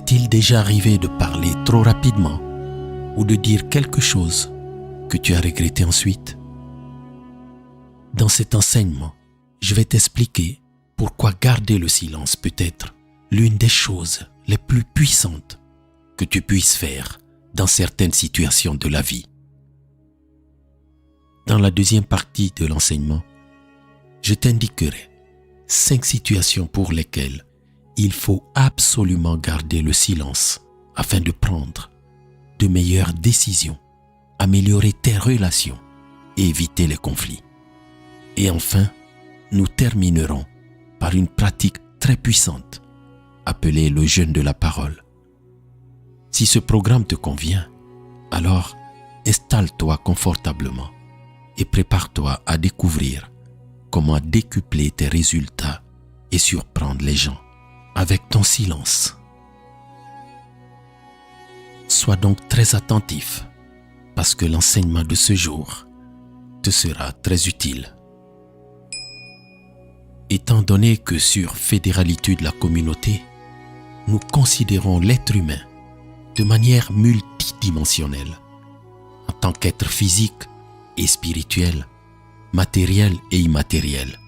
T'est-il déjà arrivé de parler trop rapidement ou de dire quelque chose que tu as regretté ensuite? Dans cet enseignement, je vais t'expliquer pourquoi garder le silence peut être l'une des choses les plus puissantes que tu puisses faire dans certaines situations de la vie. Dans la deuxième partie de l'enseignement, je t'indiquerai 5 situations pour lesquelles il faut absolument garder le silence afin de prendre de meilleures décisions, améliorer tes relations et éviter les conflits. Et enfin, nous terminerons par une pratique très puissante appelée le jeûne de la parole. Si ce programme te convient, alors installe-toi confortablement et prépare-toi à découvrir comment décupler tes résultats et surprendre les gens avec ton silence. Sois donc très attentif parce que l'enseignement de ce jour te sera très utile. Étant donné que sur Fédéralitude la communauté, nous considérons l'être humain de manière multidimensionnelle, en tant qu'être physique et spirituel, matériel et immatériel.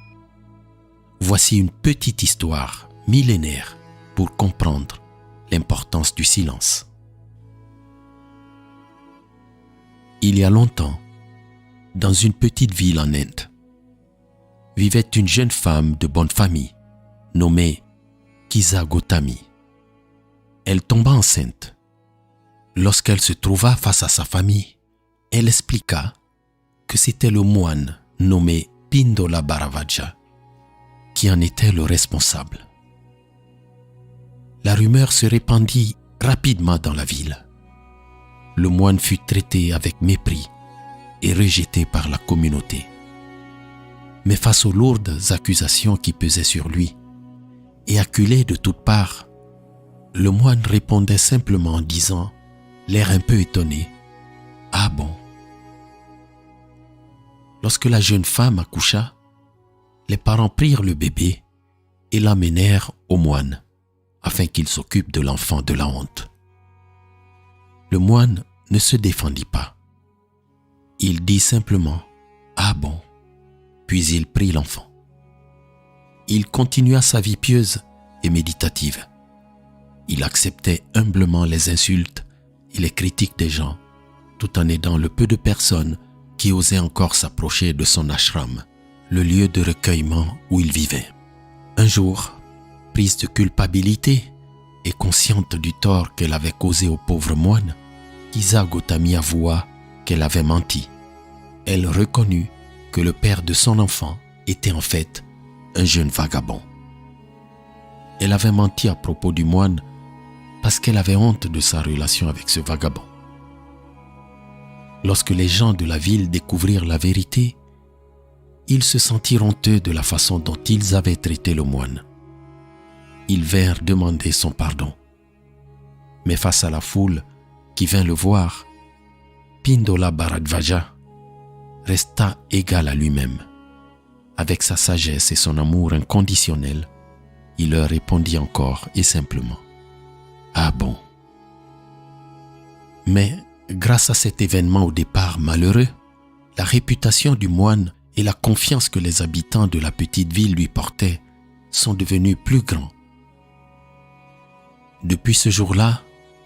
Voici une petite histoire millénaire pour comprendre l'importance du silence. Il y a longtemps, dans une petite ville en Inde, vivait une jeune femme de bonne famille nommée Kisa Gautami. Elle tomba enceinte. Lorsqu'elle se trouva face à sa famille, elle expliqua que c'était le moine nommé Pindola Bharavaja qui en était le responsable. La rumeur se répandit rapidement dans la ville. Le moine fut traité avec mépris et rejeté par la communauté. Mais face aux lourdes accusations qui pesaient sur lui et acculé de toutes parts, le moine répondait simplement en disant, l'air un peu étonné, « Ah bon ?» Lorsque la jeune femme accoucha, les parents prirent le bébé et l'amenèrent au moine afin qu'il s'occupe de l'enfant de la honte. Le moine ne se défendit pas. Il dit simplement « Ah bon ?» puis il prit l'enfant. Il continua sa vie pieuse et méditative. Il acceptait humblement les insultes et les critiques des gens, tout en aidant le peu de personnes qui osaient encore s'approcher de son ashram, le lieu de recueillement où il vivait. Un jour, prise de culpabilité et consciente du tort qu'elle avait causé au pauvre moine, Kisa Gautami avoua qu'elle avait menti. Elle reconnut que le père de son enfant était en fait un jeune vagabond. Elle avait menti à propos du moine parce qu'elle avait honte de sa relation avec ce vagabond. Lorsque les gens de la ville découvrirent la vérité, ils se sentirent honteux de la façon dont ils avaient traité le moine. Ils vinrent demander son pardon. Mais face à la foule qui vint le voir, Pindola Bharavaja resta égal à lui-même. Avec sa sagesse et son amour inconditionnel, il leur répondit encore et simplement « Ah bon ?» Mais grâce à cet événement au départ malheureux, la réputation du moine et la confiance que les habitants de la petite ville lui portaient sont devenus plus grands. Depuis ce jour-là,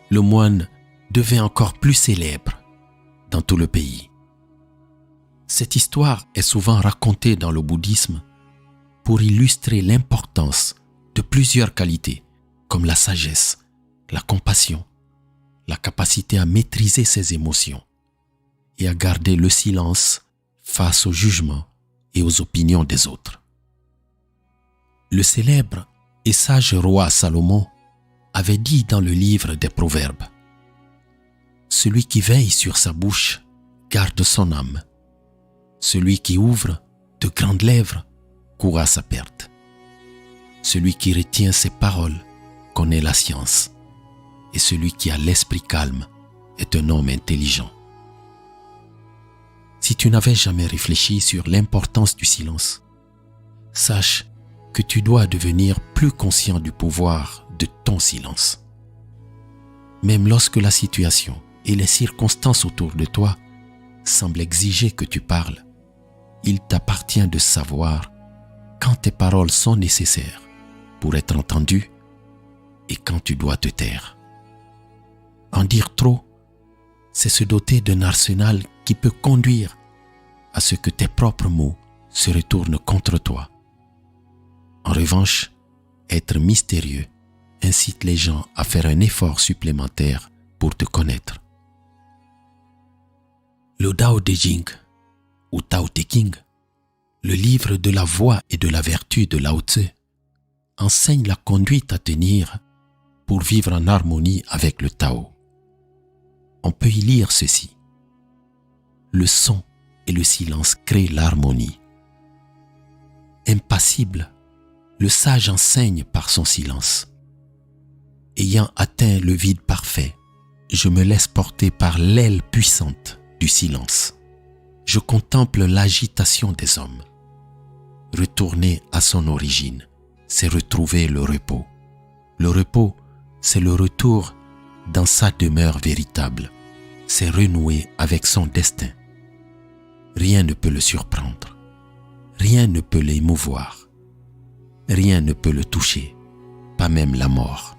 le moine devint encore plus célèbre dans tout le pays. Cette histoire est souvent racontée dans le bouddhisme pour illustrer l'importance de plusieurs qualités comme la sagesse, la compassion, la capacité à maîtriser ses émotions et à garder le silence face au jugement et aux opinions des autres. Le célèbre et sage roi Salomon avait dit dans le livre des Proverbes « Celui qui veille sur sa bouche garde son âme. Celui qui ouvre de grandes lèvres court à sa perte. Celui qui retient ses paroles connaît la science. Et celui qui a l'esprit calme est un homme intelligent. » Si tu n'avais jamais réfléchi sur l'importance du silence, sache que tu dois devenir plus conscient du pouvoir de ton silence. Même lorsque la situation et les circonstances autour de toi semblent exiger que tu parles, il t'appartient de savoir quand tes paroles sont nécessaires pour être entendues et quand tu dois te taire. En dire trop, c'est se doter d'un arsenal qui peut conduire à ce que tes propres mots se retournent contre toi. En revanche, être mystérieux incite les gens à faire un effort supplémentaire pour te connaître. Le Tao Te Ching, ou Tao Te Ching, le livre de la voie et de la vertu de Lao Tzu, enseigne la conduite à tenir pour vivre en harmonie avec le Tao. On peut y lire ceci. Le son et le silence créent l'harmonie. Impassible, le sage enseigne par son silence. Ayant atteint le vide parfait, je me laisse porter par l'aile puissante du silence. Je contemple l'agitation des hommes. Retourner à son origine, c'est retrouver le repos. Le repos, c'est le retour dans sa demeure véritable. C'est renouer avec son destin. Rien ne peut le surprendre. Rien ne peut l'émouvoir. Rien ne peut le toucher, pas même la mort.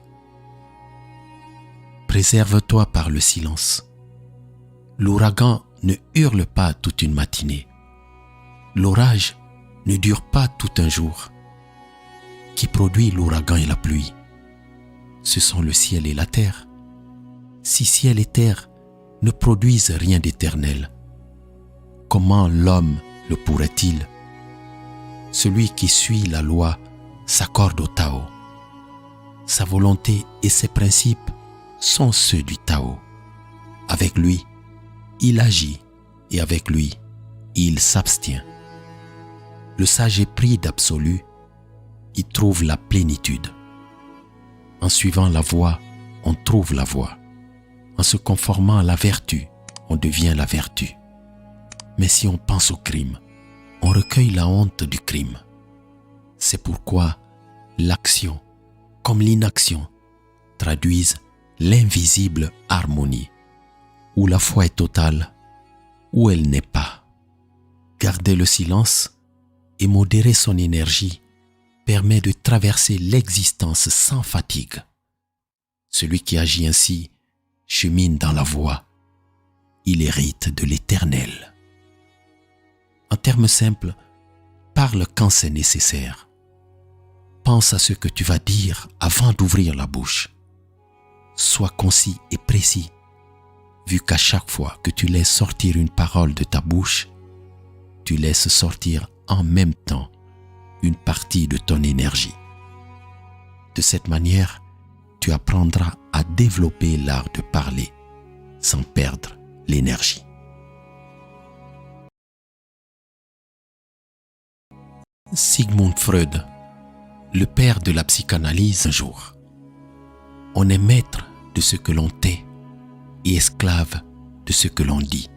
Préserve-toi par le silence. L'ouragan ne hurle pas toute une matinée. L'orage ne dure pas tout un jour. Qui produit l'ouragan et la pluie? Ce sont le ciel et la terre. Si ciel et terre ne produisent rien d'éternel, comment l'homme le pourrait-il? Celui qui suit la loi s'accorde au Tao. Sa volonté et ses principes sont ceux du Tao. Avec lui, il agit et avec lui, il s'abstient. Le sage épris d'absolu y trouve la plénitude. En suivant la voie, on trouve la voie. En se conformant à la vertu, on devient la vertu. Mais si on pense au crime, on recueille la honte du crime. C'est pourquoi l'action, comme l'inaction, traduisent l'invisible harmonie, où la foi est totale, où elle n'est pas. Garder le silence et modérer son énergie permet de traverser l'existence sans fatigue. Celui qui agit ainsi chemine dans la voie. Il hérite de l'éternel. En termes simples, parle quand c'est nécessaire. Pense à ce que tu vas dire avant d'ouvrir la bouche. Sois concis et précis, vu qu'à chaque fois que tu laisses sortir une parole de ta bouche, tu laisses sortir en même temps une partie de ton énergie. De cette manière, tu apprendras à développer l'art de parler sans perdre l'énergie. Sigmund Freud, le père de la psychanalyse, un jour. On est maître de ce que l'on tait et esclave de ce que l'on dit.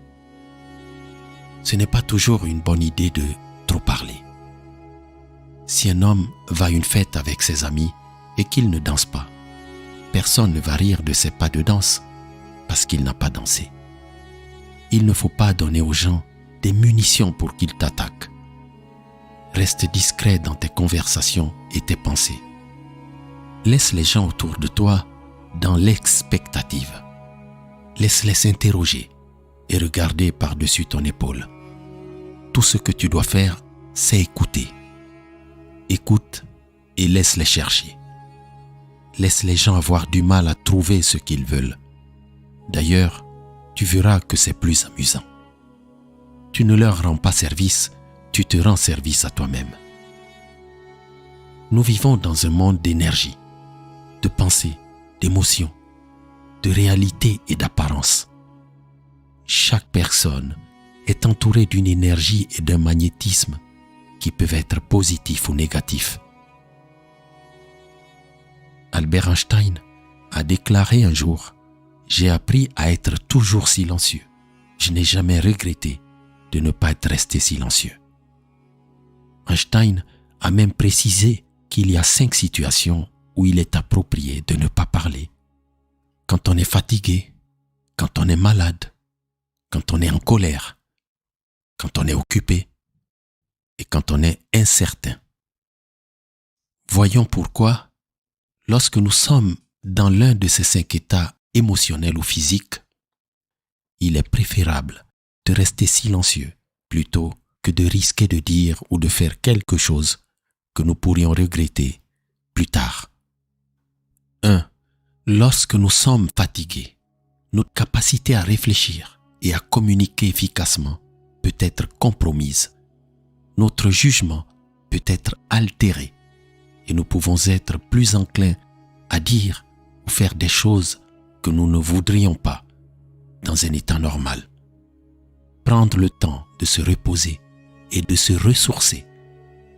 Ce n'est pas toujours une bonne idée de trop parler. Si un homme va à une fête avec ses amis et qu'il ne danse pas, personne ne va rire de ses pas de danse parce qu'il n'a pas dansé. Il ne faut pas donner aux gens des munitions pour qu'ils t'attaquent. Reste discret dans tes conversations et tes pensées. Laisse les gens autour de toi dans l'expectative. Laisse-les s'interroger et regarder par-dessus ton épaule. Tout ce que tu dois faire, c'est écouter. Écoute et laisse-les chercher. Laisse les gens avoir du mal à trouver ce qu'ils veulent. D'ailleurs, tu verras que c'est plus amusant. Tu ne leur rends pas service, tu te rends service à toi-même. Nous vivons dans un monde d'énergie, de pensée, d'émotion, de réalité et d'apparence. Chaque personne est entourée d'une énergie et d'un magnétisme qui peuvent être positifs ou négatifs. Albert Einstein a déclaré un jour « J'ai appris à être toujours silencieux. Je n'ai jamais regretté de ne pas être resté silencieux. » Einstein a même précisé qu'il y a 5 situations où il est approprié de ne pas parler. quand on est fatigué, quand on est malade, quand on est en colère, quand on est occupé et quand on est incertain. Voyons pourquoi, lorsque nous sommes dans l'un de ces 5 états émotionnels ou physiques, il est préférable de rester silencieux plutôt que de risquer de dire ou de faire quelque chose que nous pourrions regretter plus tard. 1. Lorsque nous sommes fatigués, notre capacité à réfléchir et à communiquer efficacement peut être compromise. Notre jugement peut être altéré et nous pouvons être plus enclins à dire ou faire des choses que nous ne voudrions pas dans un état normal. Prendre le temps de se reposer et de se ressourcer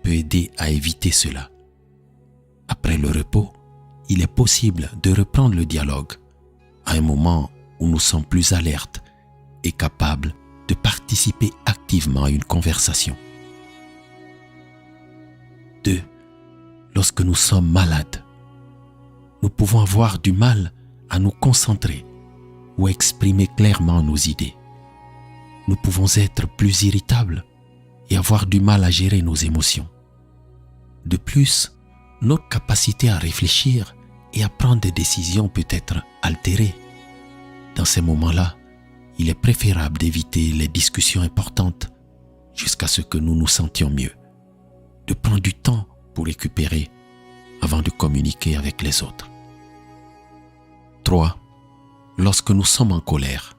peut aider à éviter cela. Après le repos, il est possible de reprendre le dialogue à un moment où nous sommes plus alertes et capables de participer activement à une conversation. 2. Lorsque nous sommes malades, nous pouvons avoir du mal à nous concentrer ou exprimer clairement nos idées. Nous pouvons être plus irritables et avoir du mal à gérer nos émotions. De plus, notre capacité à réfléchir et à prendre des décisions peut être altérée. Dans ces moments-là, il est préférable d'éviter les discussions importantes jusqu'à ce que nous nous sentions mieux, de prendre du temps pour récupérer avant de communiquer avec les autres. 3. Lorsque nous sommes en colère,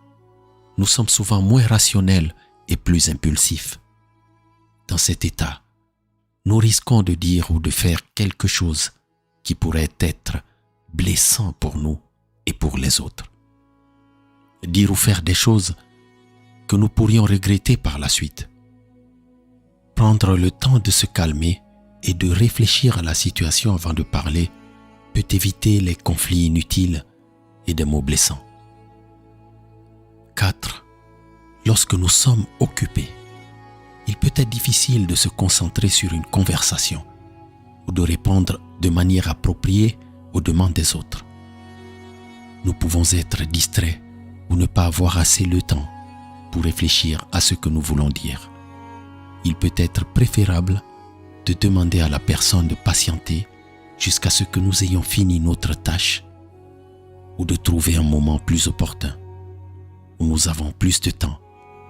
nous sommes souvent moins rationnels et plus impulsifs. Dans cet état, nous risquons de dire ou de faire quelque chose qui pourrait être blessant pour nous et pour les autres. Dire ou faire des choses que nous pourrions regretter par la suite. Prendre le temps de se calmer et de réfléchir à la situation avant de parler peut éviter les conflits inutiles et des mots blessants. 4. Lorsque nous sommes occupés, il peut être difficile de se concentrer sur une conversation ou de répondre de manière appropriée aux demandes des autres. Nous pouvons être distraits ou ne pas avoir assez le temps pour réfléchir à ce que nous voulons dire. Il peut être préférable de demander à la personne de patienter jusqu'à ce que nous ayons fini notre tâche ou de trouver un moment plus opportun où nous avons plus de temps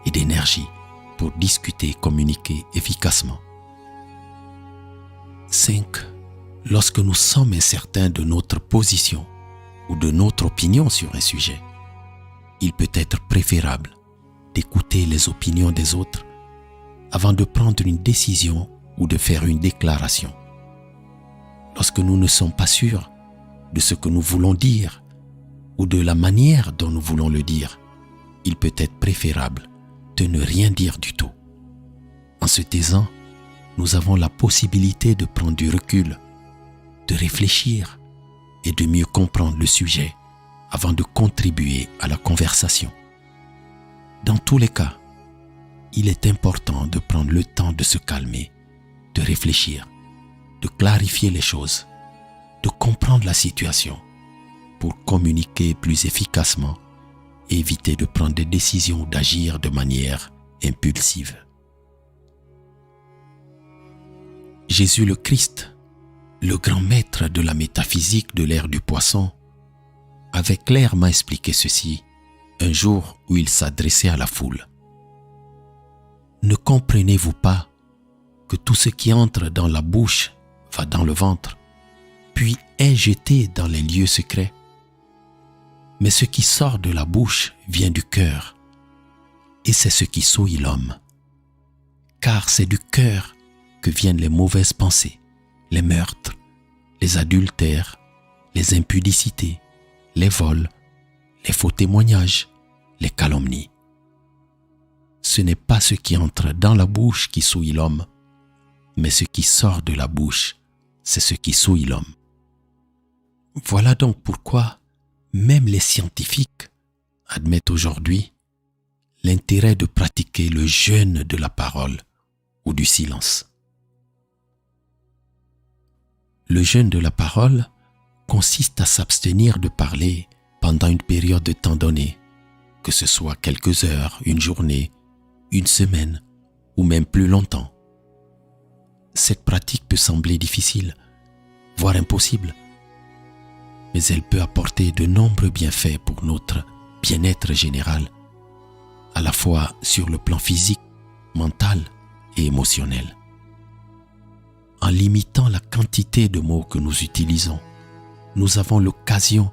et d'énergie pour discuter et communiquer efficacement. 5. Lorsque nous sommes incertains de notre position ou de notre opinion sur un sujet, il peut être préférable d'écouter les opinions des autres avant de prendre une décision ou de faire une déclaration. Lorsque nous ne sommes pas sûrs de ce que nous voulons dire ou de la manière dont nous voulons le dire, il peut être préférable de ne rien dire du tout. En se taisant, nous avons la possibilité de prendre du recul, de réfléchir et de mieux comprendre le sujet avant de contribuer à la conversation. Dans tous les cas, il est important de prendre le temps de se calmer, de réfléchir, de clarifier les choses, de comprendre la situation pour communiquer plus efficacement et éviter de prendre des décisions ou d'agir de manière impulsive. Jésus le Christ, le grand maître de la métaphysique de l'ère du poisson, avait clairement expliqué ceci un jour où il s'adressait à la foule. Ne comprenez-vous pas que tout ce qui entre dans la bouche va dans le ventre, puis est jeté dans les lieux secrets? Mais ce qui sort de la bouche vient du cœur, et c'est ce qui souille l'homme. Car c'est du cœur que viennent les mauvaises pensées, les meurtres, les adultères, les impudicités, les vols, les faux témoignages, les calomnies. Ce n'est pas ce qui entre dans la bouche qui souille l'homme, mais ce qui sort de la bouche, c'est ce qui souille l'homme. Voilà donc pourquoi même les scientifiques admettent aujourd'hui l'intérêt de pratiquer le jeûne de la parole ou du silence. Le jeûne de la parole consiste à s'abstenir de parler pendant une période de temps donné, que ce soit quelques heures, une journée, une semaine ou même plus longtemps. Cette pratique peut sembler difficile, voire impossible, mais elle peut apporter de nombreux bienfaits pour notre bien-être général, à la fois sur le plan physique, mental et émotionnel. En limitant la quantité de mots que nous utilisons, nous avons l'occasion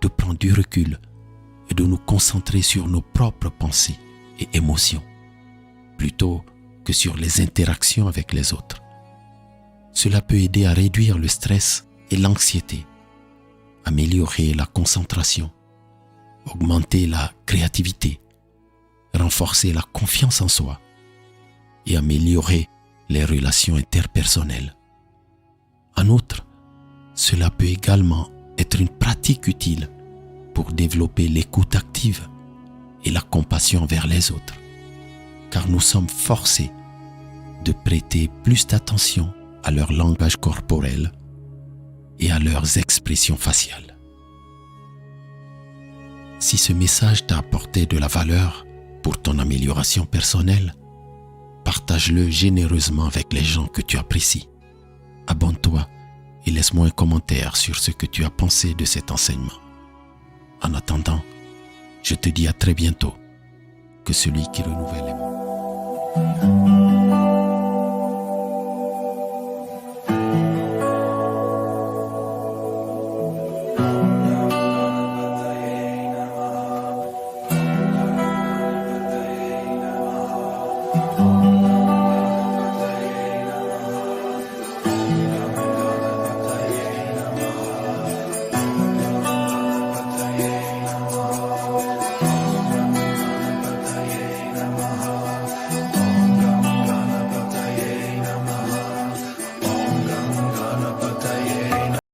de prendre du recul et de nous concentrer sur nos propres pensées et émotions, plutôt que sur les interactions avec les autres. Cela peut aider à réduire le stress et l'anxiété, améliorer la concentration, augmenter la créativité, renforcer la confiance en soi et améliorer les relations interpersonnelles. En outre, cela peut également être une pratique utile pour développer l'écoute active et la compassion envers les autres, car nous sommes forcés de prêter plus d'attention à leur langage corporel et à leurs expressions faciales. Si ce message t'a apporté de la valeur pour ton amélioration personnelle, partage-le généreusement avec les gens que tu apprécies. Abonne-toi et laisse-moi un commentaire sur ce que tu as pensé de cet enseignement. En attendant, je te dis à très bientôt. Que celui qui renouvelle les mondes.